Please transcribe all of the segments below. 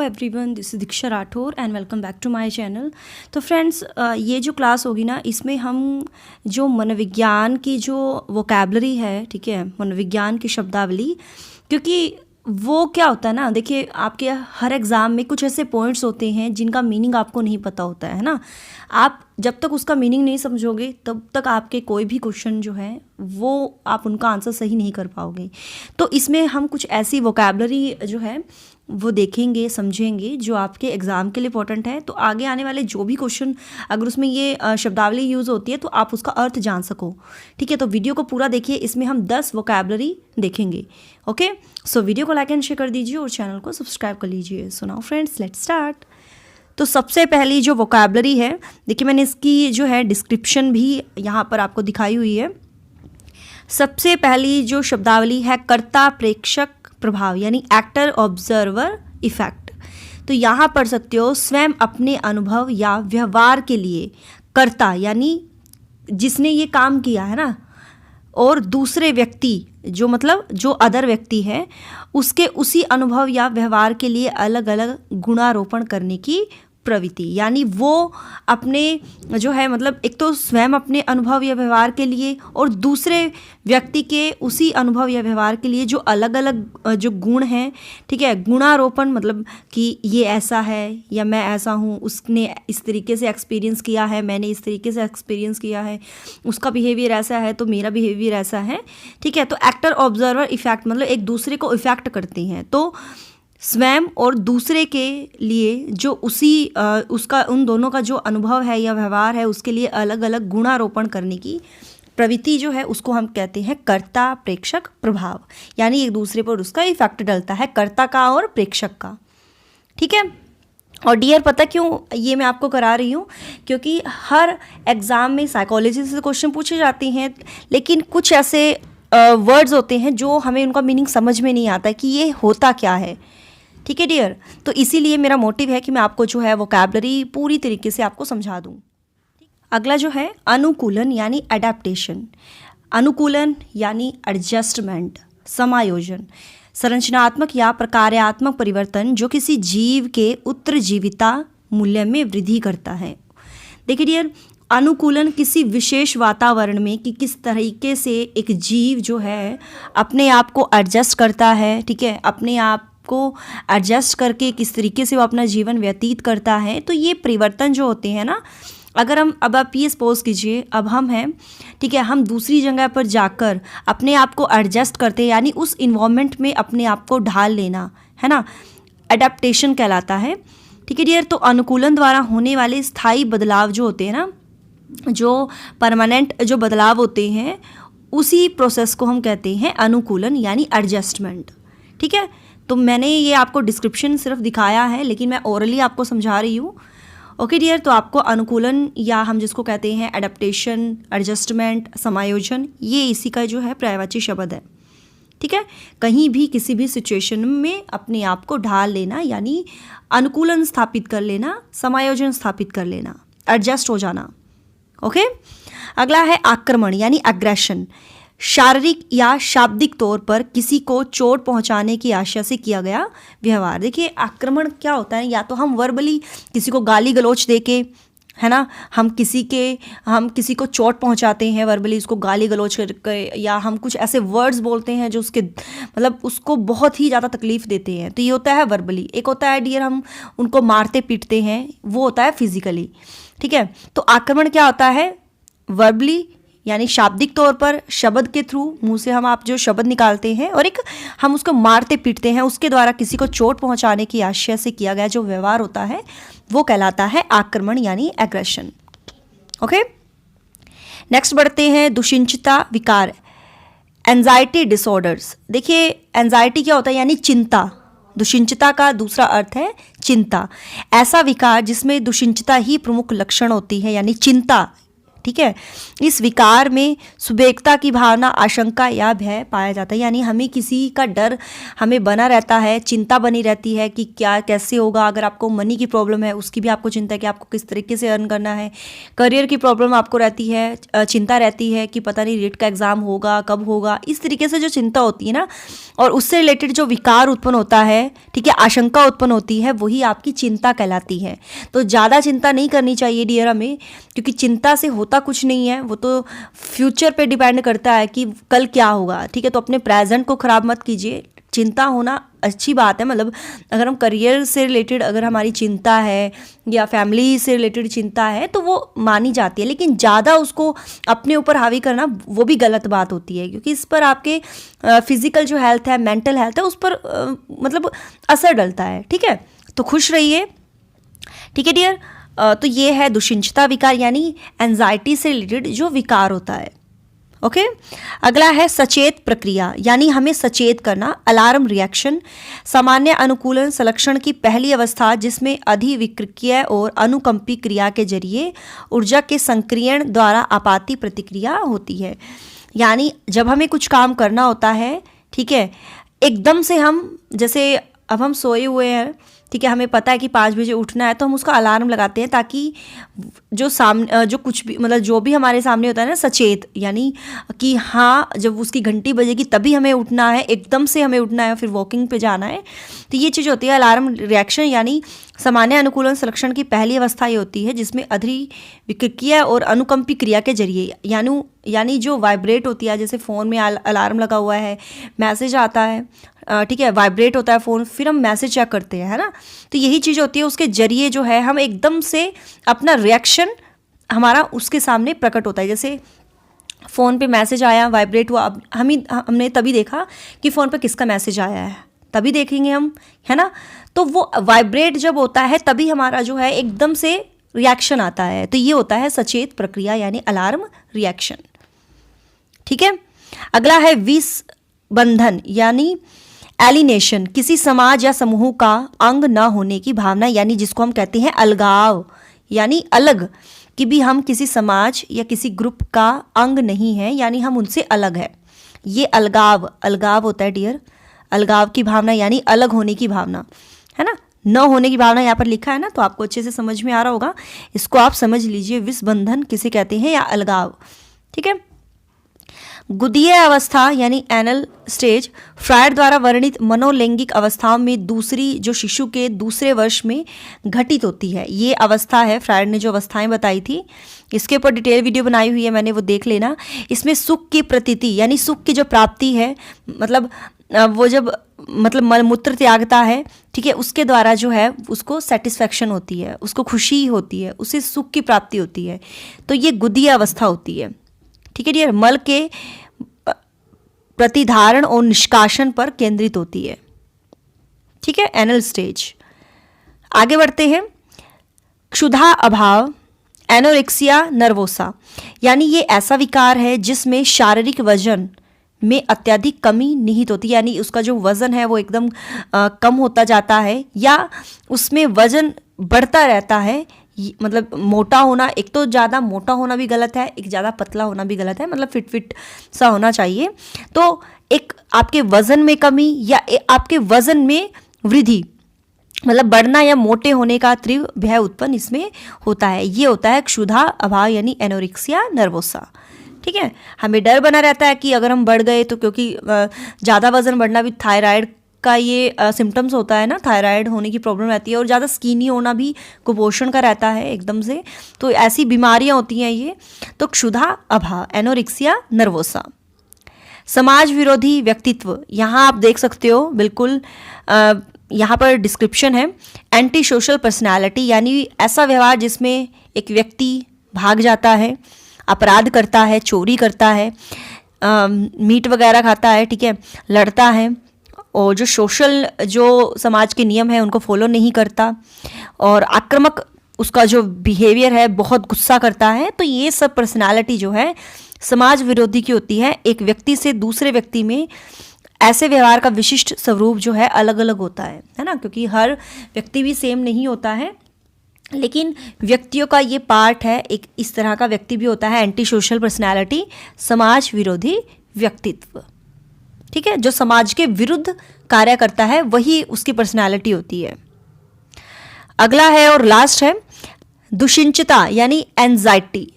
Everyone, this is Diksha Rathore and welcome back to my channel. तो friends, ये जो class होगी ना, इसमें हम जो मनोविज्ञान की जो वोकैबलरी है, ठीक है, मनोविज्ञान की शब्दावली, क्योंकि वो क्या होता है ना, देखिए आपके हर एग्ज़ाम में कुछ ऐसे पॉइंट्स होते हैं जिनका मीनिंग आपको नहीं पता होता है ना। आप जब तक उसका मीनिंग नहीं समझोगे तब तक आपके कोई भी क्वेश्चन जो है वो आप उनका आंसर सही नहीं कर पाओगे। तो इसमें हम कुछ ऐसी वोकैबलरी जो है वो देखेंगे, समझेंगे, जो आपके एग्ज़ाम के लिए इंपॉर्टेंट है। तो आगे आने वाले जो भी क्वेश्चन अगर उसमें ये शब्दावली यूज़ होती है तो आप उसका अर्थ जान सको, ठीक है। तो वीडियो को पूरा देखिए, इसमें हम 10 वोकैबलरी देखेंगे। ओके, सो वीडियो को लाइक एंड शेयर कर दीजिए और चैनल को सब्सक्राइब कर लीजिए। So now friends, let's start. तो सबसे पहली जो वोकैबलरी है, देखिए मैंने इसकी जो है डिस्क्रिप्शन भी यहाँ पर आपको दिखाई हुई है। सबसे पहली जो शब्दावली है कर्ता प्रेक्षक प्रभाव, यानी एक्टर ऑब्जर्वर इफेक्ट। तो यहाँ पढ़ सकते हो, स्वयं अपने अनुभव या व्यवहार के लिए कर्ता यानी जिसने ये काम किया है ना, और दूसरे व्यक्ति जो मतलब जो अदर व्यक्ति है उसके उसी अनुभव या व्यवहार के लिए अलग अलग गुणारोपण करने की प्रवृत्ति। यानी वो अपने जो है मतलब एक तो स्वयं अपने अनुभव या व्यवहार के लिए और दूसरे व्यक्ति के उसी अनुभव या व्यवहार के लिए जो अलग अलग जो गुण हैं, ठीक है, गुणारोपण मतलब कि ये ऐसा है या मैं ऐसा हूँ, उसने इस तरीके से एक्सपीरियंस किया है, मैंने इस तरीके से एक्सपीरियंस किया है, उसका बिहेवियर ऐसा है तो मेरा बिहेवियर ऐसा है, ठीक है। तो एक्टर ऑब्जर्वर इफेक्ट मतलब एक दूसरे को इफेक्ट करते हैं। तो स्वयं और दूसरे के लिए जो उसका उन दोनों का जो अनुभव है या व्यवहार है उसके लिए अलग अलग गुणारोपण करने की प्रवृत्ति जो है उसको हम कहते हैं कर्ता प्रेक्षक प्रभाव। यानी एक दूसरे पर उसका इफेक्ट डलता है, कर्ता का और प्रेक्षक का, ठीक है। और डियर, पता क्यों ये मैं आपको करा रही हूँ, क्योंकि हर एग्ज़ाम में साइकोलॉजी से क्वेश्चन पूछे जाते हैं, लेकिन कुछ ऐसे वर्ड्स होते हैं जो हमें उनका मीनिंग समझ में नहीं आता कि ये होता क्या है, ठीक है डियर। तो इसीलिए मेरा मोटिव है कि मैं आपको जो है वोकैबलरी पूरी तरीके से आपको समझा दूँ। अगला जो है अनुकूलन यानी अडेप्टेशन। अनुकूलन यानी एडजस्टमेंट, समायोजन, संरचनात्मक या प्रकार्यात्मक परिवर्तन जो किसी जीव के उत्तरजीविता मूल्य में वृद्धि करता है। देखिए डियर, अनुकूलन किसी विशेष वातावरण में कि किस तरीके से एक जीव जो है अपने आप को एडजस्ट करता है, ठीक है, अपने आप को एडजस्ट करके किस तरीके से वो अपना जीवन व्यतीत करता है। तो ये परिवर्तन जो होते हैं ना, अगर हम अब आप ये सपोज कीजिए अब हम हैं, ठीक है, हम दूसरी जगह पर जाकर अपने आप को एडजस्ट करते हैं, यानी उस इन्वायरमेंट में अपने आप को ढाल लेना, है ना, एडेप्टेशन कहलाता है, ठीक है डियर। तो अनुकूलन द्वारा होने वाले स्थायी बदलाव जो होते हैं ना, जो परमानेंट जो बदलाव होते हैं, उसी प्रोसेस को हम कहते हैं अनुकूलन यानी एडजस्टमेंट, ठीक है। तो मैंने ये आपको डिस्क्रिप्शन सिर्फ दिखाया है, लेकिन मैं ओरली आपको समझा रही हूँ। ओके डियर, तो आपको अनुकूलन या हम जिसको कहते हैं एडेप्टेशन, एडजस्टमेंट, समायोजन, ये इसी का जो है पर्यायवाची शब्द है, ठीक है। कहीं भी किसी भी सिचुएशन में अपने आप को ढाल लेना यानी अनुकूलन स्थापित कर लेना, समायोजन स्थापित कर लेना, एडजस्ट हो जाना। ओके, अगला है आक्रमण यानी एग्रेशन। शारीरिक या शाब्दिक तौर पर किसी को चोट पहुंचाने की आशा से किया गया व्यवहार। देखिए आक्रमण क्या होता है, या तो हम वर्बली किसी को गाली गलौच दे के, है ना, हम किसी को चोट पहुंचाते हैं वर्बली, उसको गाली गलौच करके, या हम कुछ ऐसे वर्ड्स बोलते हैं जो उसके मतलब उसको बहुत ही ज़्यादा तकलीफ देते हैं। तो ये होता है वर्बली। एक होता है डियर हम उनको मारते पीटते हैं, वो होता है फिजिकली, ठीक है। तो आक्रमण क्या होता है, वर्बली यानी शाब्दिक तौर पर शब्द के थ्रू, मुंह से हम आप जो शब्द निकालते हैं, और एक हम उसको मारते पीटते हैं, उसके द्वारा किसी को चोट पहुंचाने की आशय से किया गया जो व्यवहार होता है वो कहलाता है आक्रमण यानी एग्रेशन। ओके, नेक्स्ट बढ़ते हैं दुश्चिंता विकार, एंजाइटी डिसऑर्डर्स। देखिए एंजाइटी क्या होता है, यानी चिंता। दुश्चिंता का दूसरा अर्थ है चिंता। ऐसा विकार जिसमें दुश्चिंता ही प्रमुख लक्षण होती है, यानी चिंता, ठीक है। इस विकार में सुबेकता की भावना, आशंका या भय पाया जाता है, यानी हमें किसी का डर हमें बना रहता है, चिंता बनी रहती है कि क्या कैसे होगा। अगर आपको मनी की प्रॉब्लम है उसकी भी आपको चिंता है कि आपको किस तरीके से अर्न करना है। करियर की प्रॉब्लम आपको रहती है, चिंता रहती है कि पता नहीं रीट का एग्ज़ाम होगा कब होगा, इस तरीके से जो चिंता होती है ना, और उससे रिलेटेड जो विकार उत्पन्न होता है, ठीक है, आशंका उत्पन्न होती है, वही आपकी चिंता कहलाती है। तो ज़्यादा चिंता नहीं करनी चाहिए डियर हमें, क्योंकि चिंता से होता कुछ नहीं है, वो तो फ्यूचर पे डिपेंड करता है कि कल क्या होगा, ठीक है। तो अपने प्रेजेंट को ख़राब मत कीजिए। चिंता होना अच्छी बात है, मतलब अगर हम करियर से रिलेटेड अगर हमारी चिंता है या फैमिली से रिलेटेड चिंता है तो वो मानी जाती है, लेकिन ज़्यादा उसको अपने ऊपर हावी करना वो भी गलत बात होती है, क्योंकि इस पर आपके फिजिकल जो हेल्थ है, मेंटल हेल्थ है, उस पर मतलब असर डलता है, ठीक है। तो खुश रहिए, ठीक है डियर। तो ये है दुश्चिंता विकार, यानी एंजाइटी से रिलेटेड जो विकार होता है। ओके अगला है सचेत प्रक्रिया, यानी हमें सचेत करना, अलार्म रिएक्शन। सामान्य अनुकूलन संलक्षण की पहली अवस्था जिसमें अधिविक्रयकीय और अनुकंपी क्रिया के जरिए ऊर्जा के संक्रियण द्वारा आपाती प्रतिक्रिया होती है। यानी जब हमें कुछ काम करना होता है, ठीक है, एकदम से हम, जैसे अब हम सोए हुए हैं, ठीक है, हमें पता है कि 5 बजे उठना है, तो हम उसका अलार्म लगाते हैं ताकि जो सामने जो कुछ भी मतलब जो भी हमारे सामने होता है ना सचेत, यानी कि हाँ जब उसकी घंटी बजेगी तभी हमें उठना है, एकदम से हमें उठना है, फिर वॉकिंग पे जाना है। तो ये चीज़ होती है अलार्म रिएक्शन, यानी सामान्य अनुकूलन संलक्षण की पहली अवस्था ये होती है जिसमें अधिविक्रयकीय और अनुकंपी क्रिया के जरिए, यानी जो वाइब्रेट होती है, जैसे फ़ोन में अलार्म लगा हुआ है, मैसेज आता है, ठीक है, वाइब्रेट होता है फ़ोन, फिर हम मैसेज चेक करते हैं, है ना। तो यही चीज़ होती है, उसके जरिए जो है हम एकदम से अपना रिएक्शन हमारा उसके सामने प्रकट होता है। जैसे फ़ोन पे मैसेज आया, वाइब्रेट हुआ, अब हमने तभी देखा कि फ़ोन पे किसका मैसेज आया है, तभी देखेंगे हम, है ना। तो वो वाइब्रेट जब होता है तभी हमारा जो है एकदम से रिएक्शन आता है। तो ये होता है सचेत प्रक्रिया, यानी अलार्म रिएक्शन, ठीक है। अगला है विसबंधन, यानी एलिनेशन, किसी समाज या समूह का अंग न होने की भावना, यानी जिसको हम कहते हैं अलगाव, यानी अलग, कि भी हम किसी समाज या किसी ग्रुप का अंग नहीं है, यानी हम उनसे अलग है। ये अलगाव होता है डियर, अलगाव की भावना, यानी अलग होने की भावना, है ना। न होने की भावना यहाँ पर लिखा है ना, तो आपको अच्छे से समझ में आ रहा होगा, इसको आप समझ लीजिए, विसबंधन किसे कहते हैं या अलगाव, ठीक है। गुदीय अवस्था यानी एनल स्टेज, फ्रायड द्वारा वर्णित मनोलैंगिक अवस्थाओं में दूसरी, जो शिशु के दूसरे वर्ष में घटित होती है। ये अवस्था है, फ्रायड ने जो अवस्थाएं बताई थी, इसके ऊपर डिटेल वीडियो बनाई हुई है मैंने, वो देख लेना। इसमें सुख की प्रतीति, यानी सुख की जो प्राप्ति है, मतलब वो जब मतलब मलमूत्र त्यागता है, ठीक है, उसके द्वारा जो है उसको सेटिस्फैक्शन होती है, उसको खुशी होती है, उसे सुख की प्राप्ति होती है। तो ये गुदीय अवस्था होती है, ठीक है डियर। मल के प्रतिधारण और निष्कासन पर केंद्रित होती है, ठीक है, एनल स्टेज। आगे बढ़ते हैं, क्षुधा अभाव, एनोरेक्सिया नर्वोसा, यानी ये ऐसा विकार है जिसमें शारीरिक वजन में अत्यधिक कमी निहित होती है, यानी उसका जो वजन है वो एकदम कम होता जाता है, या उसमें वजन बढ़ता रहता है। मतलब मोटा होना, एक तो ज़्यादा मोटा होना भी गलत है, एक ज़्यादा पतला होना भी गलत है, मतलब फिट सा होना चाहिए। तो एक आपके वज़न में कमी या आपके वज़न में वृद्धि, मतलब बढ़ना या मोटे होने का तीव्र भय उत्पन्न इसमें होता है। ये होता है क्षुधा अभाव, यानी एनोरेक्सिया नर्वोसा, ठीक है। हमें डर बना रहता है कि अगर हम बढ़ गए तो, क्योंकि ज़्यादा वज़न बढ़ना भी थायराइड का ये सिम्टम्स होता है ना, थायराइड होने की प्रॉब्लम रहती है, और ज़्यादा स्किनी होना भी कुपोषण का रहता है एकदम से, तो ऐसी बीमारियां होती हैं ये। तो क्षुधा अभाव, एनोरेक्सिया नर्वोसा। समाज विरोधी व्यक्तित्व, यहाँ आप देख सकते हो बिल्कुल, यहाँ पर डिस्क्रिप्शन है, एंटी सोशल पर्सनैलिटी, यानी ऐसा व्यवहार जिसमें एक व्यक्ति भाग जाता है, अपराध करता है, चोरी करता है, मीट वगैरह खाता है, ठीक है, लड़ता है, और जो सोशल जो समाज के नियम है उनको फॉलो नहीं करता, और आक्रामक उसका जो बिहेवियर है, बहुत गुस्सा करता है। तो ये सब पर्सनालिटी जो है समाज विरोधी की होती है। एक व्यक्ति से दूसरे व्यक्ति में ऐसे व्यवहार का विशिष्ट स्वरूप जो है अलग अलग होता है ना, क्योंकि हर व्यक्ति भी सेम नहीं होता है, लेकिन व्यक्तियों का ये पार्ट है, एक इस तरह का व्यक्ति भी होता है एंटी सोशल पर्सनैलिटी, समाज विरोधी व्यक्तित्व, ठीक है, जो समाज के विरुद्ध कार्य करता है वही उसकी पर्सनैलिटी होती है। अगला है और लास्ट है दुश्चिंता यानी एंजाइटी,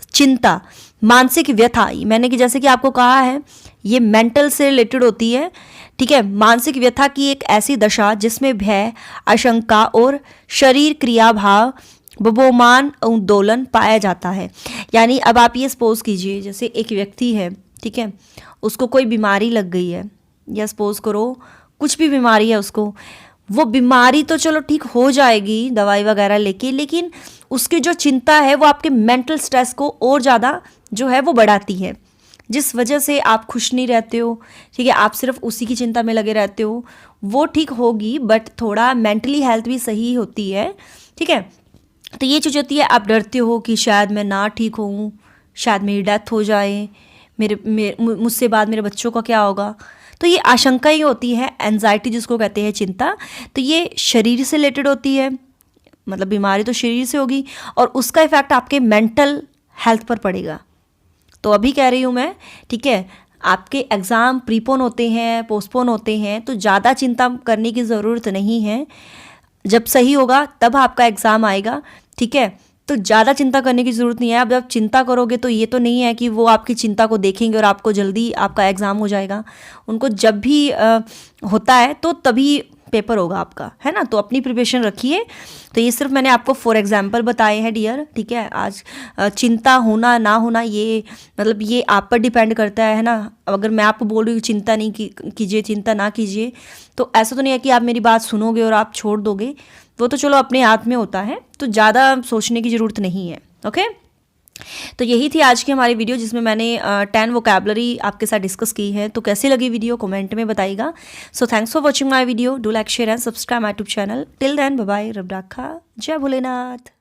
चिंता, मानसिक व्यथा। मैंने कि जैसे कि आपको कहा है ये मेंटल से रिलेटेड होती है, ठीक है। मानसिक व्यथा की एक ऐसी दशा जिसमें भय, आशंका और शरीर क्रिया भाव, बबोमान आंदोलन पाया जाता है। यानी अब आप ये सपोज कीजिए जैसे एक व्यक्ति है, ठीक है, उसको कोई बीमारी लग गई है, या सपोज करो कुछ भी बीमारी है उसको, वो बीमारी तो चलो ठीक हो जाएगी दवाई वगैरह लेके, लेकिन उसकी जो चिंता है वो आपके मेंटल स्ट्रेस को और ज़्यादा जो है वो बढ़ाती है, जिस वजह से आप खुश नहीं रहते हो, ठीक है, आप सिर्फ उसी की चिंता में लगे रहते हो। वो ठीक होगी बट थोड़ा मेंटली हेल्थ भी सही होती है, ठीक है। तो ये चीज़ होती है, आप डरते हो कि शायद मैं ना ठीक होऊं, शायद मेरी डेथ हो जाए, मुझसे बाद मेरे बच्चों का क्या होगा। तो ये आशंका ही होती है, एंजाइटी जिसको कहते हैं चिंता। तो ये शरीर से रिलेटेड होती है, मतलब बीमारी तो शरीर से होगी और उसका इफेक्ट आपके मेंटल हेल्थ पर पड़ेगा। तो अभी कह रही हूँ मैं, ठीक है, आपके एग्ज़ाम प्रीपोन होते हैं, पोस्टपोन होते हैं, तो ज़्यादा चिंता करने की ज़रूरत नहीं है। जब सही होगा तब आपका एग्ज़ाम आएगा, ठीक है। तो ज़्यादा चिंता करने की ज़रूरत नहीं है। अब जब चिंता करोगे तो ये तो नहीं है कि वो आपकी चिंता को देखेंगे और आपको जल्दी आपका एग्ज़ाम हो जाएगा। उनको जब भी होता है तो तभी पेपर होगा आपका, है ना। तो अपनी प्रिपरेशन रखिए। तो ये सिर्फ मैंने आपको फॉर एग्जांपल बताए हैं डियर, ठीक है। आज चिंता होना ना होना ये मतलब ये आप पर डिपेंड करता है ना। अगर मैं आपको बोल रही हूँ चिंता नहीं कीजिए, चिंता ना कीजिए, तो ऐसा तो नहीं है कि आप मेरी बात सुनोगे और आप छोड़ दोगे, वो तो चलो अपने हाथ में होता है। तो ज़्यादा सोचने की ज़रूरत नहीं है, ओके। तो यही थी आज की हमारी वीडियो जिसमें मैंने 10 वोकैबुलरी आपके साथ डिस्कस की है। तो कैसी लगी वीडियो कमेंट में बताइएगा। So thanks for watching my video, do like share and subscribe my YouTube channel. Till then bye bye, रब राखा, जय भोलेनाथ।